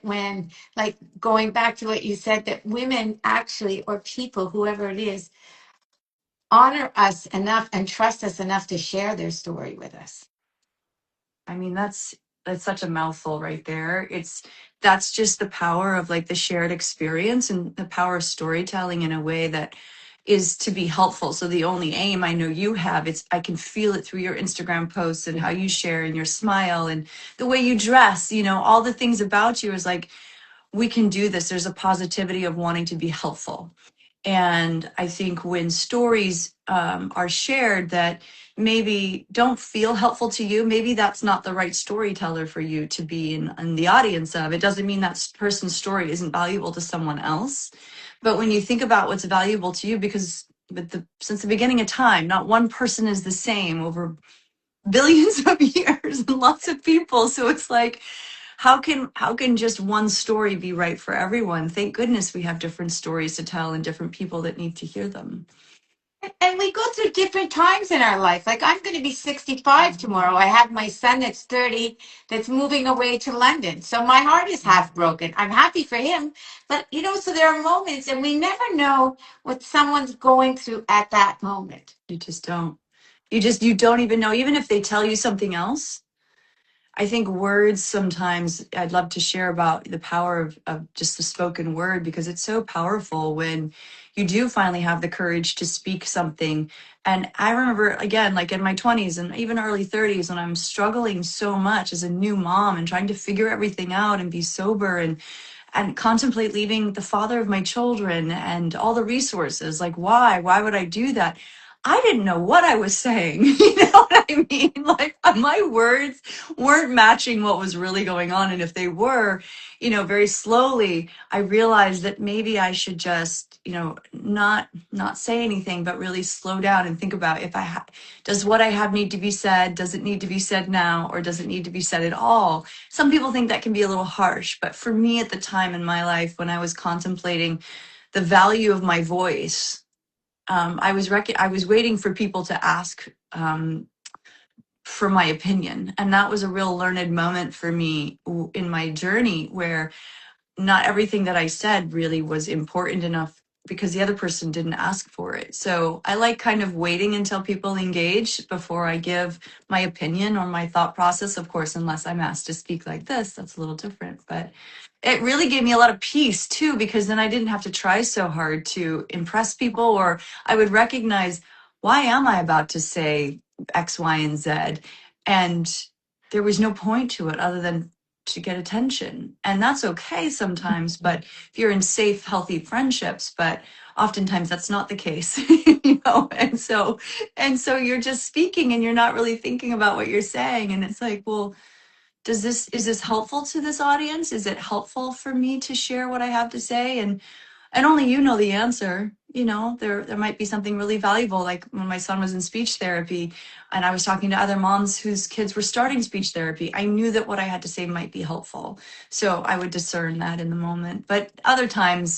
when, like, going back to what you said, that women actually, or people, whoever it is, honor us enough and trust us enough to share their story with us. I mean, that's such a mouthful right there. That's just the power of like the shared experience and the power of storytelling in a way that is to be helpful. So the only aim I know you have, it's I can feel it through your Instagram posts and how you share and your smile and the way you dress, all the things about you is like we can do this. There's a positivity of wanting to be helpful. And I think when stories are shared that maybe don't feel helpful to you, maybe that's not the right storyteller for you to be in the audience of. It doesn't mean that person's story isn't valuable to someone else. But when you think about what's valuable to you, because since the beginning of time, not one person is the same over billions of years and lots of people. So it's like, how can just one story be right for everyone? Thank goodness we have different stories to tell and different people that need to hear them. And we go through different times in our life. Like, I'm going to be 65 tomorrow. I have my son that's 30 that's moving away to London. So my heart is half broken. I'm happy for him. But, so there are moments, and we never know what someone's going through at that moment. You just don't. You don't even know, even if they tell you something else. I think words sometimes, I'd love to share about the power of just the spoken word, because it's so powerful when you do finally have the courage to speak something. And I remember, again, like in my 20s and even early 30s, when I'm struggling so much as a new mom and trying to figure everything out and be sober and contemplate leaving the father of my children and all the resources. Like, why would I do that? I didn't know what I was saying. You know what I mean? Like, my words weren't matching what was really going on. And if they were, very slowly, I realized that maybe I should just, not say anything, but really slow down and think about, does what I have need to be said? Does it need to be said now? Or does it need to be said at all? Some people think that can be a little harsh, but for me at the time in my life, when I was contemplating the value of my voice, I was waiting for people to ask for my opinion, and that was a real learned moment for me in my journey, where not everything that I said really was important enough because the other person didn't ask for it. So I like kind of waiting until people engage before I give my opinion or my thought process. Of course, unless I'm asked to speak like this, that's a little different. But it really gave me a lot of peace too, because then I didn't have to try so hard to impress people, or I would recognize, why am I about to say X, Y, and Z? And there was no point to it other than to get attention. And that's okay sometimes, but if you're in safe, healthy friendships, but oftentimes that's not the case, and so you're just speaking and you're not really thinking about what you're saying. And it's like, well, is this helpful to this audience? Is it helpful for me to share what I have to say? And only you know the answer. There might be something really valuable, like when my son was in speech therapy and I was talking to other moms whose kids were starting speech therapy. I knew that what I had to say might be helpful. So I would discern that in the moment. But other times,